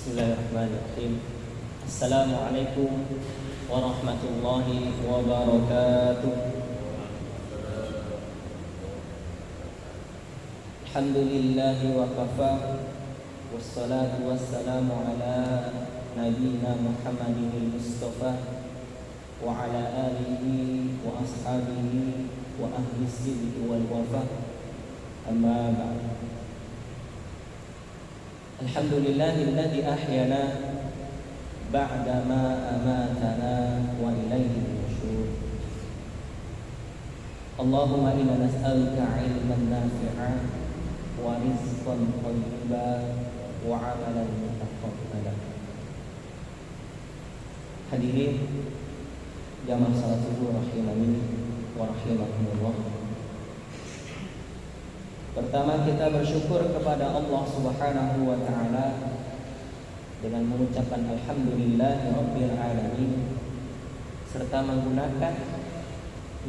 Bismillahirrahmanirrahim. Assalamualaikum warahmatullahi wabarakatuh. Alhamdulillahi wa kafa, wassalatu wassalamu ala nabiyyina Muhammadin Mustafa wa ala alihi wa ashabihi wa ahli sidqi wal wafa. Amma ba'd. Alhamdulillahilladzi ahyana ba'da ma amatana wa ilaihi nusyur. Allahumma inna nas'aluka 'ilman nafi'an wa rizqan thayyiban wa 'amalan mutaqabbalan. Hadirin jamaah salat subuh rahimani wa rahimakumullah. Pertama, kita bersyukur kepada Allah Subhanahu wa taala dengan mengucapkan alhamdulillahirabbil alamin serta menggunakan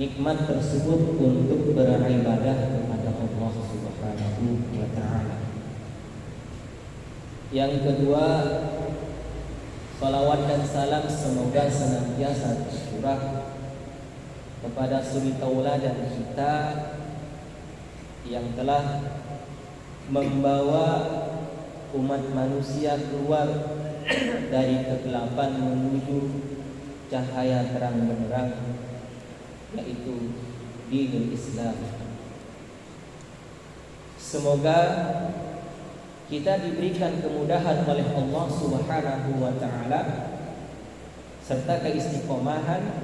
nikmat tersebut untuk beribadah kepada Allah Subhanahu wa taala. Yang kedua, salawat dan salam semoga senantiasa tercurah kepada suri tauladan kita yang telah membawa umat manusia keluar dari kegelapan menuju cahaya terang benderang, yaitu dinul Islam. Semoga kita diberikan kemudahan oleh Allah Subhanahu wa taala serta keistiqomahan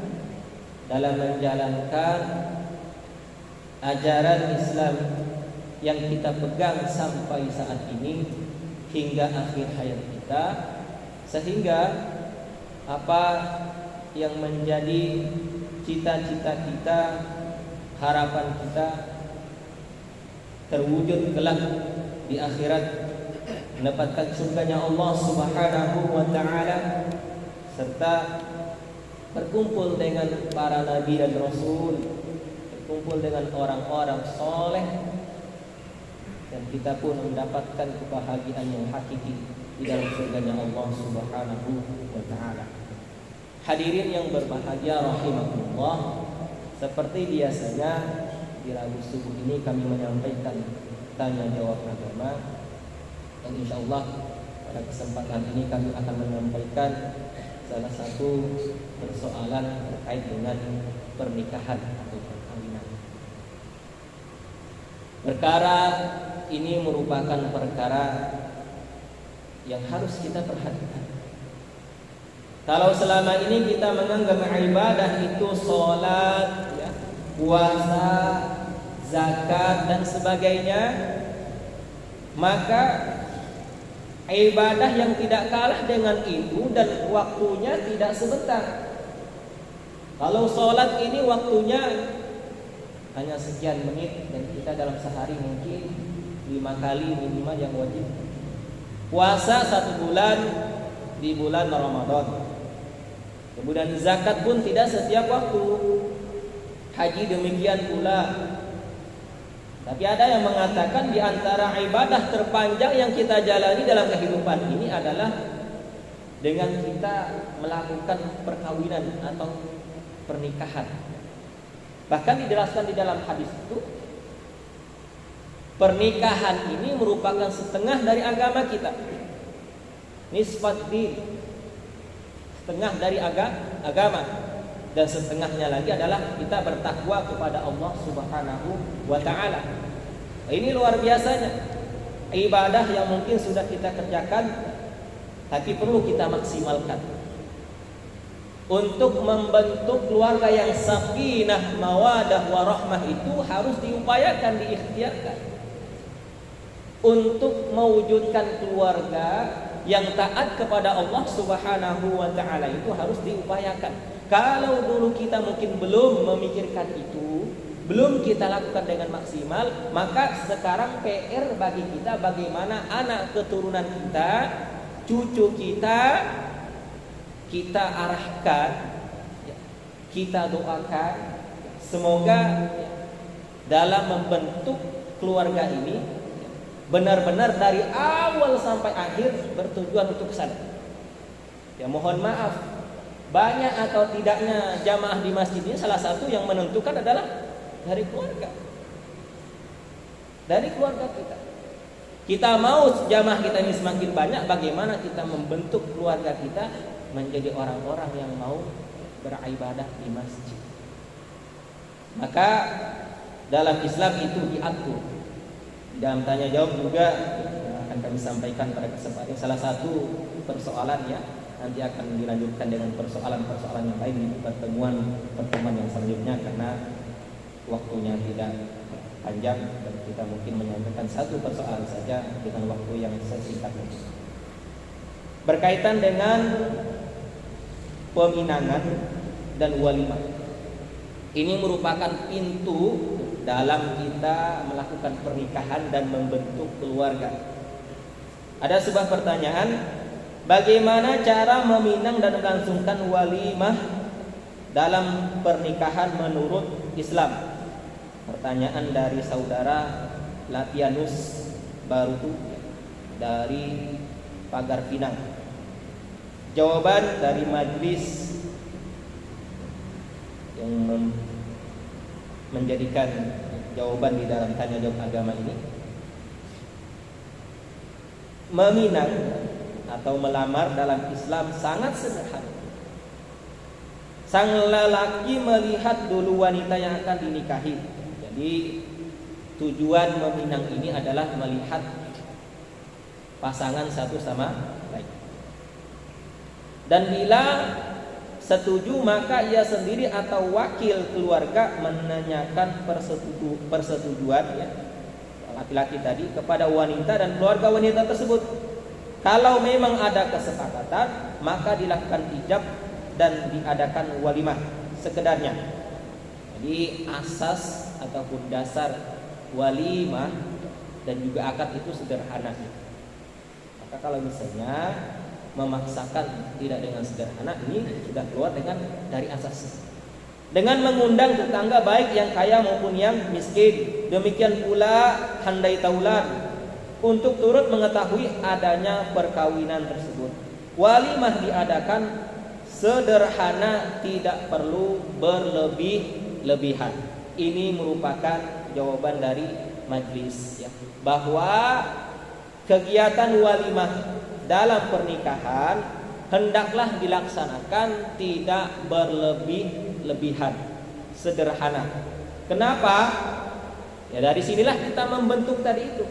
dalam menjalankan ajaran Islam yang kita pegang sampai saat ini hingga akhir hayat kita, sehingga apa yang menjadi cita-cita kita, harapan kita terwujud kelak di akhirat, mendapatkan surganya Allah Subhanahu wa taala serta berkumpul dengan para nabi dan rasul, berkumpul dengan orang-orang soleh, dan kita pun mendapatkan kebahagiaan yang hakiki di dalam surganya Allah Subhanahu wa taala. Hadirin yang berbahagia rahimakumullah, seperti biasanya di Rabu subuh ini kami menyampaikan tanya jawab agama, dan insyaallah pada kesempatan ini kami akan menyampaikan salah satu persoalan terkait dengan pernikahan atau perkawinan. Perkara ini merupakan perkara yang harus kita perhatikan. Kalau selama ini kita menganggap ibadah itu sholat, ya, puasa, zakat dan sebagainya, maka ibadah yang tidak kalah dengan itu dan waktunya tidak sebentar. Kalau sholat ini waktunya hanya sekian menit dan kita dalam sehari mungkin 5 kali minimal yang wajib. Puasa 1 bulan di bulan Ramadan. Kemudian zakat pun tidak setiap waktu. Haji demikian pula. Tapi ada yang mengatakan di antara ibadah terpanjang yang kita jalani dalam kehidupan ini adalah dengan kita melakukan perkawinan atau pernikahan. Bahkan dijelaskan di dalam hadis itu, pernikahan ini merupakan setengah dari agama kita. Nisfat din, setengah dari agama, dan setengahnya lagi adalah kita bertakwa kepada Allah Subhanahu wa taala. Ini luar biasanya ibadah yang mungkin sudah kita kerjakan, tapi perlu kita maksimalkan. Untuk membentuk keluarga yang sakinah, mawadah, warahmah itu harus diupayakan, diikhtiarkan. Untuk mewujudkan keluarga yang taat kepada Allah Subhanahu wa taala itu harus diupayakan. Kalau dulu kita mungkin belum memikirkan itu, belum kita lakukan dengan maksimal, maka sekarang PR bagi kita bagaimana anak keturunan kita, cucu kita arahkan, kita doakan, semoga dalam membentuk keluarga ini benar-benar dari awal sampai akhir bertujuan untuk kesana. Ya mohon maaf, banyak atau tidaknya jamaah di masjid ini salah satu yang menentukan adalah dari keluarga. Dari keluarga kita. Kita mau jamaah kita ini semakin banyak, bagaimana kita membentuk keluarga kita menjadi orang-orang yang mau beribadah di masjid. Maka dalam Islam itu diatur. Dalam tanya jawab juga akan kami sampaikan pada kesempatan salah satu persoalan ya. Nanti akan dilanjutkan dengan persoalan-persoalan yang lain di pertemuan yang selanjutnya, karena waktunya tidak panjang dan kita mungkin menyampaikan satu persoalan saja dengan waktu yang sesingkat ini. Berkaitan dengan peminangan dan walimah. Ini merupakan pintu dalam kita melakukan pernikahan dan membentuk keluarga. Ada sebuah pertanyaan, bagaimana cara meminang dan melangsungkan walimah dalam pernikahan menurut Islam? Pertanyaan dari saudara Latianus Barutu dari Pagar Pinang. Jawaban dari majelis yang menjadikan jawaban di dalam tanya jawab agama ini, meminang atau melamar dalam Islam sangat sederhana. Sang lelaki melihat dulu wanita yang akan dinikahi. Jadi tujuan meminang ini adalah melihat pasangan satu sama lain. Dan bila setuju, maka ia sendiri atau wakil keluarga menanyakan persetujuan ya, laki-laki tadi kepada wanita dan keluarga wanita tersebut. Kalau memang ada kesepakatan, maka dilakukan ijab dan diadakan walimah sekedarnya. Jadi asas ataupun dasar walimah dan juga akad itu sederhana. Maka kalau misalnya memaksakan tidak dengan sederhana, ini sudah keluar dari asas. Dengan mengundang tetangga baik yang kaya maupun yang miskin, demikian pula handai taulan untuk turut mengetahui adanya perkawinan tersebut. Walimah diadakan sederhana, tidak perlu berlebih-lebihan. Ini merupakan jawaban dari majelis ya, bahwa kegiatan walimah dalam pernikahan hendaklah dilaksanakan tidak berlebih-lebihan, sederhana. Kenapa? Ya dari sinilah kita membentuk tadi itu.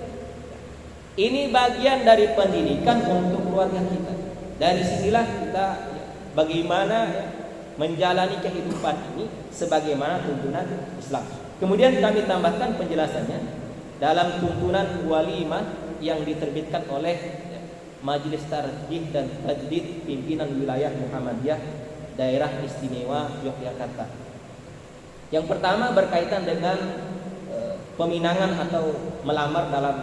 Ini bagian dari pendidikan untuk keluarga kita. Dari sinilah kita bagaimana menjalani kehidupan ini sebagaimana tuntunan Islam. Kemudian kami tambahkan penjelasannya dalam tuntunan walimah yang diterbitkan oleh Majelis Tarjih dan Tajdid Pimpinan Wilayah Muhammadiyah Daerah Istimewa Yogyakarta. Yang pertama berkaitan dengan peminangan atau melamar dalam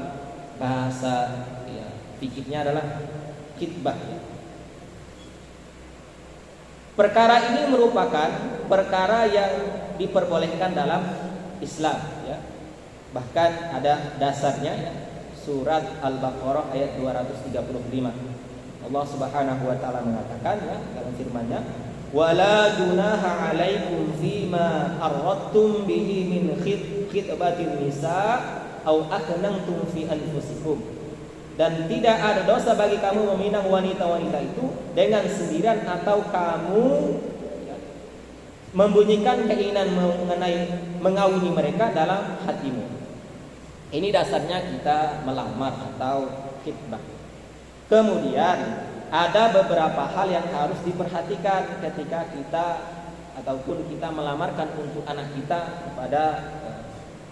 bahasa ya, fikihnya adalah khitbah. Perkara ini merupakan perkara yang diperbolehkan dalam Islam ya. Bahkan ada dasarnya ya, surat Al-Baqarah ayat 235. Allah Subhanahu wa taala mengatakan ya dalam firman-Nya, "Wala junaha 'alaikum fima arradtum bihi min khitbatin nisa aw aknantum fi anfusikum." Dan tidak ada dosa bagi kamu meminang wanita-wanita itu dengan sendirian atau kamu membunyikan keinginan mengenai mengawini mereka dalam hatimu. Ini dasarnya kita melamar atau khitbah. Kemudian ada beberapa hal yang harus diperhatikan ketika kita ataupun kita melamarkan untuk anak kita kepada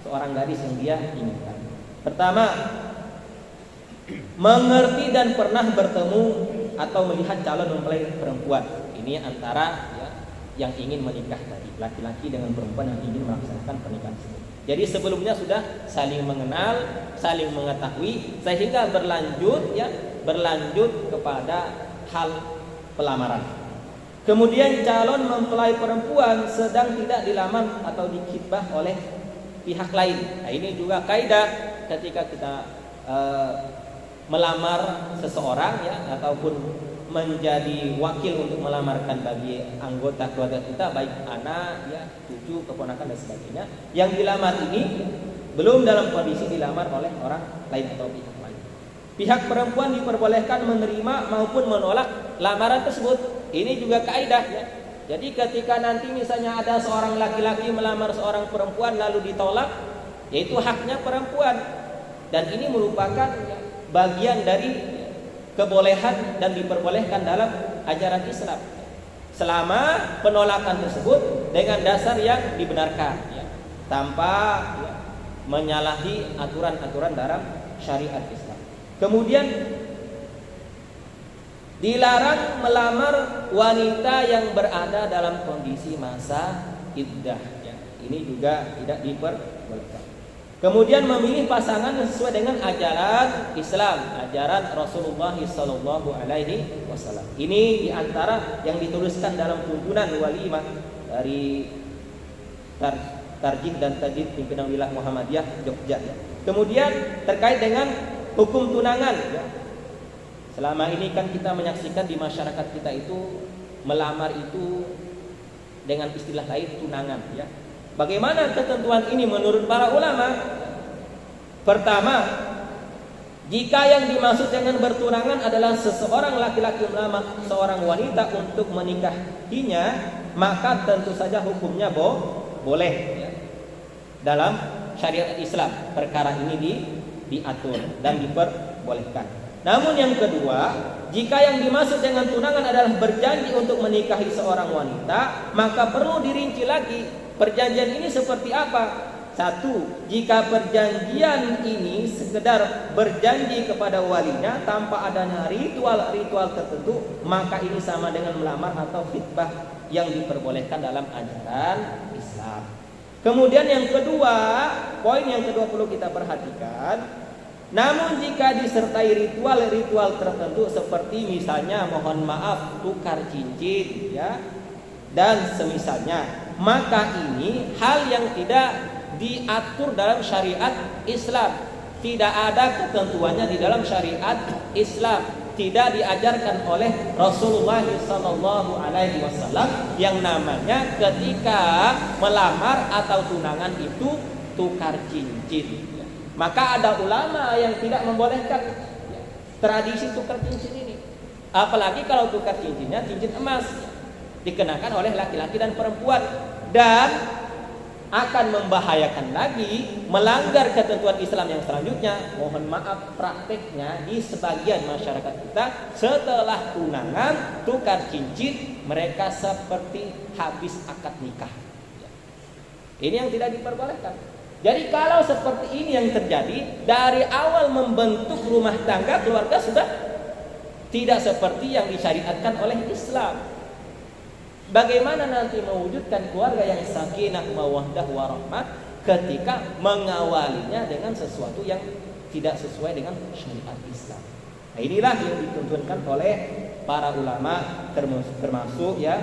seorang gadis yang dia inginkan. Pertama, mengerti dan pernah bertemu atau melihat calon mempelai perempuan. Ini antara ya, yang ingin menikah tadi, laki-laki dengan perempuan yang ingin melaksanakan pernikahan tersebut. Jadi sebelumnya sudah saling mengenal, saling mengetahui sehingga berlanjut kepada hal pelamaran. Kemudian calon mempelai perempuan sedang tidak dilamar atau dikhitbah oleh pihak lain. Nah, ini juga kaidah ketika kita melamar seseorang ya, ataupun menjadi wakil untuk melamarkan bagi anggota keluarga kita, baik anak ya, cucu, keponakan dan sebagainya, yang dilamar ini belum dalam kondisi dilamar oleh orang lain atau pihak lain. Pihak perempuan diperbolehkan menerima maupun menolak lamaran tersebut. Ini juga kaidah ya. Jadi ketika nanti misalnya ada seorang laki-laki melamar seorang perempuan lalu ditolak, yaitu haknya perempuan, dan ini merupakan bagian dari kebolehan dan diperbolehkan dalam ajaran Islam, selama penolakan tersebut dengan dasar yang dibenarkan ya, tanpa ya, menyalahi aturan-aturan dalam syariat Islam. Kemudian dilarang melamar wanita yang berada dalam kondisi masa iddah ya. Ini juga tidak diperbolehkan. Kemudian memilih pasangan sesuai dengan ajaran Islam, ajaran Rasulullah SAW. Ini diantara yang dituliskan dalam tuntunan walimah dari Tarjih dan Tajdid Pimpinan Wilayah Muhammadiyah Jogja. Kemudian terkait dengan hukum tunangan ya. Selama ini kan kita menyaksikan di masyarakat kita itu melamar itu dengan istilah lain tunangan ya. Bagaimana ketentuan ini menurut para ulama? Pertama, jika yang dimaksud dengan bertunangan adalah seseorang laki-laki melamar seorang wanita untuk menikahinya, maka tentu saja hukumnya boleh ya. Dalam syariat Islam perkara ini diatur dan diperbolehkan. Namun yang kedua, jika yang dimaksud dengan tunangan adalah berjanji untuk menikahi seorang wanita, maka perlu dirinci lagi perjanjian ini seperti apa. Satu, jika perjanjian ini sekedar berjanji kepada walinya tanpa adanya ritual-ritual tertentu, maka ini sama dengan melamar atau khitbah yang diperbolehkan dalam ajaran Islam. Kemudian yang kedua, poin yang kedua perlu kita perhatikan. Namun jika disertai ritual-ritual tertentu seperti misalnya mohon maaf tukar cincin ya dan semisalnya, maka ini hal yang tidak diatur dalam syariat Islam. Tidak ada ketentuannya di dalam syariat Islam. Tidak diajarkan oleh Rasulullah SAW yang namanya ketika melamar atau tunangan itu tukar cincin. Maka ada ulama yang tidak membolehkan tradisi tukar cincin ini. Apalagi kalau tukar cincinnya cincin emas dikenakan oleh laki-laki dan perempuan, dan akan membahayakan lagi, melanggar ketentuan Islam yang selanjutnya. Mohon maaf, prakteknya di sebagian masyarakat kita setelah tunangan tukar cincin, mereka seperti habis akad nikah. Ini yang tidak diperbolehkan. Jadi kalau seperti ini yang terjadi, dari awal membentuk rumah tangga keluarga sudah tidak seperti yang disyariatkan oleh Islam. Bagaimana nanti mewujudkan keluarga yang sakinah, mawaddah, warahmah ketika mengawalinya dengan sesuatu yang tidak sesuai dengan syariat Islam. Nah, inilah yang dituntunkan oleh para ulama, termasuk ya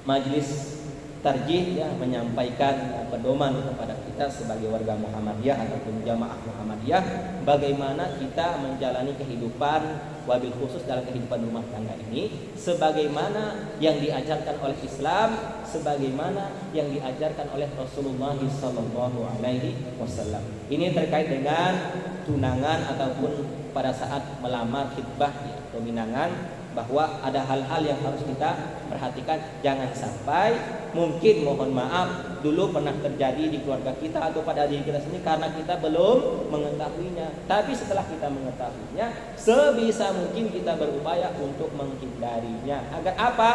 Majelis Tarjih ya, menyampaikan pedoman kepada kita sebagai warga Muhammadiyah ataupun jamaah Muhammadiyah, bagaimana kita menjalani kehidupan, wabil khusus dalam kehidupan rumah tangga ini sebagaimana yang diajarkan oleh Islam, sebagaimana yang diajarkan oleh Rasulullah SAW. Ini terkait dengan tunangan ataupun pada saat melamar khitbah ya, peminangan, bahwa ada hal-hal yang harus kita perhatikan. Jangan sampai mungkin mohon maaf dulu pernah terjadi di keluarga kita atau pada diri kita sendiri karena kita belum mengetahuinya. Tapi setelah kita mengetahuinya, sebisa mungkin kita berupaya untuk menghindarinya. Agar apa?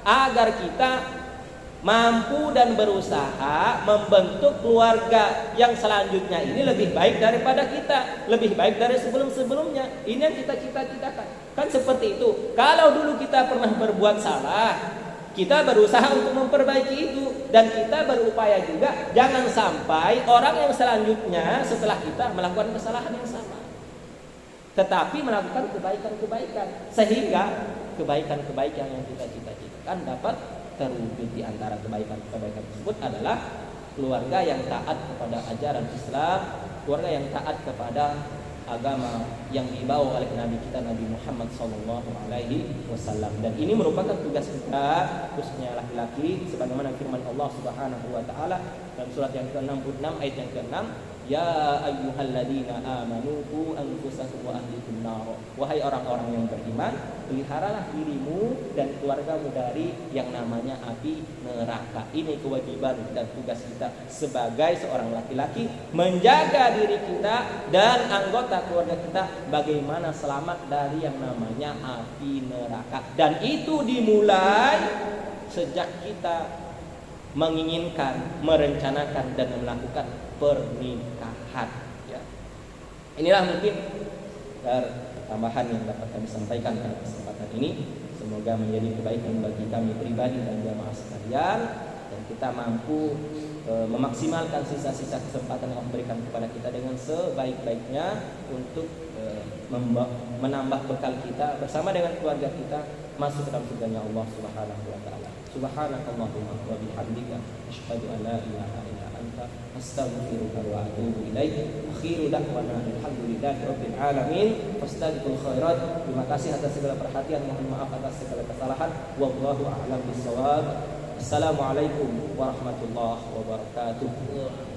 Agar kita mampu dan berusaha membentuk keluarga yang selanjutnya ini lebih baik daripada kita, lebih baik dari sebelum-sebelumnya. Ini yang kita cita-citakan. Kan seperti itu. Kalau dulu kita pernah berbuat salah, kita berusaha untuk memperbaiki itu, dan kita berupaya juga jangan sampai orang yang selanjutnya setelah kita melakukan kesalahan yang sama, tetapi melakukan kebaikan-kebaikan, sehingga kebaikan-kebaikan yang kita cita-citakan dapat terwujud. Di antara kebaikan-kebaikan tersebut adalah keluarga yang taat kepada ajaran Islam, keluarga yang taat kepada agama yang dibawa oleh Nabi kita Nabi Muhammad SAW. Dan ini merupakan tugas kita khususnya laki-laki, sebagaimana firman Allah Subhanahu wa taala dalam surat yang ke-66 ayat yang ke-6, ya ayyuhalladzina amanu qu anfusakum wa ahlikum nar. Wahai orang-orang yang beriman, peliharalah dirimu dan keluargamu dari yang namanya api neraka. Ini kewajiban dan tugas kita sebagai seorang laki-laki, menjaga diri kita dan anggota keluarga kita bagaimana selamat dari yang namanya api neraka. Dan itu dimulai sejak kita menginginkan, merencanakan dan melakukan pernikahan. Ya. Inilah mungkin tambahan yang dapat kami sampaikan pada kesempatan ini. Semoga menjadi kebaikan bagi kami pribadi dan jamaah sekalian, dan kita mampu memaksimalkan sisa-sisa kesempatan yang Allah berikan kepada kita dengan sebaik-baiknya untuk menambah bekal kita bersama dengan keluarga kita masuk ke dalam surganya Allah Subhanahu wa taala. Subhanakallahumma wa bihamdika asyhadu an la ilaha illa anta astaghfiruka wa atubu ilaik. Akhiru da'wana alhamdulillahi rabbil alamin. Fastabiqul khairat. Terima kasih atas segala perhatian, mohon maaf atas segala kesalahan. Wallahu a'lam bishawab. Assalamualaikum warahmatullahi wabarakatuh.